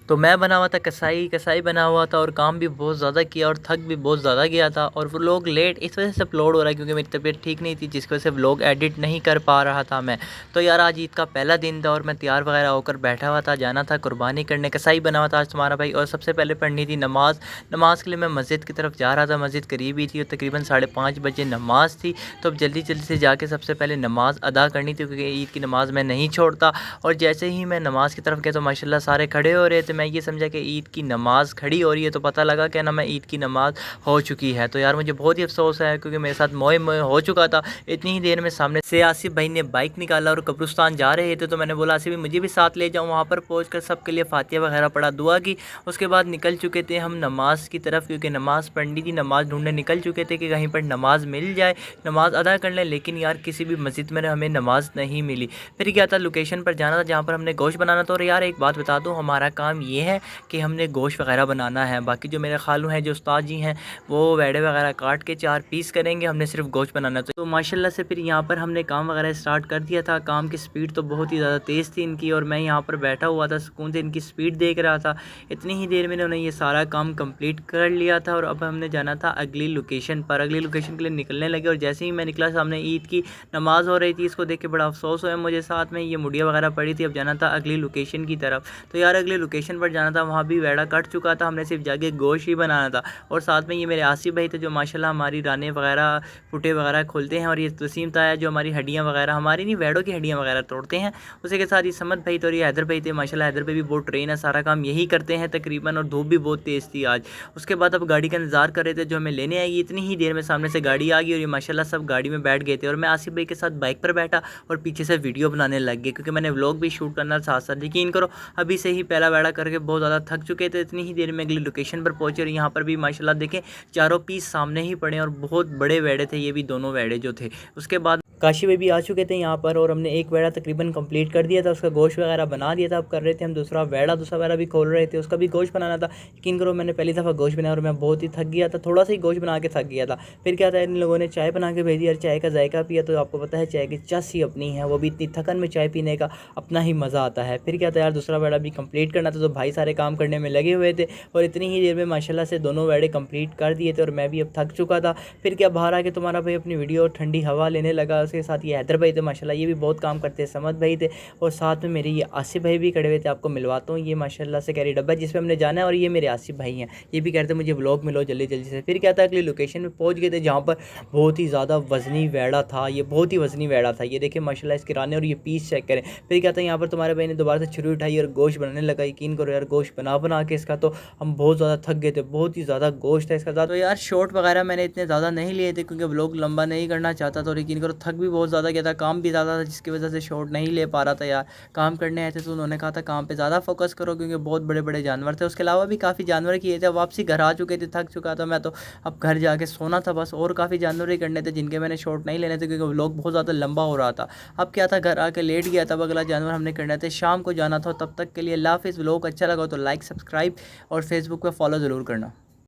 तो मैं बना हुआ था कसाई कसाई बना हुआ था और काम भी बहुत ज़्यादा किया और थक भी बहुत ज़्यादा गया था। और वो लोग लेट इस वजह से अपलोड हो रहा है क्योंकि मेरी तबीयत ठीक नहीं थी, जिसकी वजह से व्लॉग एडिट नहीं कर पा रहा था मैं। तो यार आज ईद का पहला दिन था और मैं तैयार वगैरह होकर बैठा हुआ था, जाना था कुर्बानी करने। कसाई बना हुआ था आज तुम्हारा भाई। और सबसे पहले पढ़नी थी नमाज़। नमाज़ के लिए मैं मस्जिद की तरफ जा रहा था, मस्जिद करीब ही थी और तकरीबन 5:30 बजे नमाज़ थी। तो अब जल्दी जल्दी से जाके सबसे पहले नमाज़ अदा करनी थी क्योंकि ईद की नमाज़ मैं नहीं छोड़ता। और जैसे ही मैं नमाज़ की तरफ गया तो माशाल्लाह सारे खड़े हो रहे थे। मैं ये समझा कि ईद की नमाज़ खड़ी हो रही है, तो पता लगा कि ना मैं ईद की नमाज़ हो चुकी है। तो यार मुझे बहुत ही अफसोस है क्योंकि मेरे साथ मोए मोए हो चुका था। इतनी ही देर में सामने से आसिफ भाई ने बाइक निकाला और कब्रिस्तान जा रहे थे, तो मैंने बोला आसिफ भाई मुझे भी साथ ले जाऊँ। वहाँ पर पहुँच कर सबके लिए फातिहा वगैरह पढ़ा, दुआ की। उसके बाद निकल चुके थे हम नमाज़ की तरफ क्योंकि नमाज़ पढ़नी थी। नमाज़ ढूंढने निकल चुके थे कि कहीं पर नमाज़ मिल जाए, नमाज़ अदा कर लें। लेकिन यार किसी भी मस्जिद में हमें नमाज़ नहीं मिली। फिर क्या था, लोकेशन पर जाना था जहाँ पर हमने गोश्त बनाना था। और यार एक बात बता दूँ, हमारा काम ये है कि हमने गोश्त वगैरह बनाना है। बाकी जो मेरे खालू हैं, जो उस्ताद जी हैं, वो वेड़े वगैरह काट के 4 पीस करेंगे, हमने सिर्फ गोश्त बनाना था। तो माशाल्लाह से फिर यहाँ पर हमने काम वगैरह स्टार्ट कर दिया था। काम की स्पीड तो बहुत ही ज़्यादा तेज़ थी इनकी और मैं यहाँ पर बैठा हुआ था, सुकून से इनकी स्पीड देख रहा था। इतनी ही देर में इन्होंने ये सारा काम कंप्लीट कर लिया था और अब हमने जाना था अगली लोकेशन पर। अगली लोकेशन के लिए निकलने लगे और जैसे ही मैं निकला सामने ईद की नमाज़ हो रही थी। इसको देख के बड़ा अफसोस हुआ मुझे, साथ में ये मुड़िया वगैरह पड़ी थी। अब जाना था अगली लोकेशन की तरफ। तो यार अगली लोकेशन पर जाना था, वहाँ भी वेड़ा कट चुका था, हमने सिर्फ जाके गोश्त ही बनाना था। और साथ में ये मेरे आसिफ भाई थे जो माशाल्लाह हमारी रानें वगैरह फुटे वगैरह खोलते हैं। और ये तसीम ताया जो हमारी हड्डियाँ वगैरह, हमारी नहीं वेड़ों की हड्डियाँ वगैरह तोड़ते हैं। उसी के साथ ये समद भाई थे और ये हैदर भाई थे। माशाल्लाह हैदर भाई भी बहुत ट्रेन है, सारा काम यही करते हैं तकरीबन। और धूप भी बहुत तेज़ थी आज। उसके बाद अब गाड़ी का इंतज़ार कर रहे थे जो हमें लेने आएगी। इतनी ही देर में सामने से गाड़ी आ गई और ये माशाल्लाह सब गाड़ी में बैठ गए थे। और मैं आसिफ भाई के साथ बाइक पर बैठा और पीछे से वीडियो बनाने लग गए क्योंकि मैंने व्लॉग भी शूट करना साथ साथ। यकीन करो अभी से ही पहला वेड़ा करके बहुत ज़्यादा थक चुके थे। इतनी ही देर में अगली लोकेशन पर पहुंचे और यहाँ पर भी माशाल्लाह देखें चारों पीस सामने ही पड़े और बहुत बड़े वेड़े थे ये भी, दोनों वेड़े जो थे। उसके बाद काशी में भी आ चुके थे यहाँ पर और हमने एक वेड़ा तकरीबन कंप्लीट कर दिया था, उसका गोश्त वगैरह बना दिया था। अब कर रहे थे हम दूसरा वेड़ा भी खोल रहे थे, उसका भी गोश्त बनाना था। यकीन करो मैंने पहली दफ़ा गोश्त बनाया और मैं बहुत ही थक गया था, थोड़ा सा ही गोश्त बना के थक गया था। फिर क्या था, इन लोगों ने चाय बना के भेज दी और चाय का जायका पिया। तो आपको पता है चाय की चस ही अपनी है, वो भी इतनी थकन में चाय पीने का अपना ही मज़ा आता है। फिर क्या था यार, दूसरा वेड़ा भी कंप्लीट करना था, तो भाई सारे काम करने में लगे हुए थे और इतनी ही देर में माशाल्लाह से दोनों वेड़े कंप्लीट कर दिए थे और मैं भी अब थक चुका था। फिर क्या बाहर आके तुम्हारा भाई अपनी वीडियो ठंडी हवा लेने लगा। उसके साथ ये हैदर भाई थे माशाल्लाह, ये भी बहुत काम करते हैं, समद भाई थे और साथ में मेरे ये आसिफ भाई भी खड़े हुए थे। आपको मिलवाता हूँ, ये माशाल्लाह से कैरी डब्बा जिस पे हमने जाना है और ये मेरे आसिफ भाई हैं। ये भी कहते मुझे व्लॉग मिलो जल्दी जल्दी से। फिर क्या था, अगली लोकेशन में पहुँच गए थे जहाँ पर बहुत ही ज़्यादा वज़नी वेड़ा था। ये बहुत ही वज़नी वेड़ा था, ये देखिए माशाल्लाह इसके राने और ये पीस चेक करें। फिर क्या था, यहाँ पर तुम्हारे भाई ने दोबारा से छुरी उठाई और गोश्त बनाने लगा। यकीन करो यार गोश्त बना बना के इसका तो हम बहुत ज़्यादा थक गए थे, बहुत ही ज़्यादा गोश्त है इसका ज़्यादा। तो यार शॉर्ट वगैरह मैंने इतने ज़्यादा नहीं लिए थे क्योंकि व्लॉग लंबा नहीं करना चाहता था। और यकीन करो थक भी बहुत ज़्यादा गया था, काम भी ज़्यादा था जिसकी वजह से शॉर्ट नहीं ले पा रहा था। यार काम करने आए थे तो उन्होंने कहा था काम पे ज़्यादा फोकस करो क्योंकि बहुत बड़े बड़े जानवर थे। उसके अलावा भी काफ़ी जानवर किए थे। वापसी घर आ चुके थे, थक चुका था मैं तो, अब घर जाके सोना था बस। और काफ़ी जानवर ही करने थे जिनके मैंने शॉर्ट नहीं लेने थे क्योंकि व्लॉग बहुत ज़्यादा लंबा हो रहा था। अब क्या था, घर आके लेट गया, तब अगला जानवर हमने करने थे, शाम को जाना था। तब तक के लिए अल्लाह हाफिज़। व्लॉग अच्छा लगा तो लाइक सब्सक्राइब और फेसबुक पर फॉलो ज़रूर करना।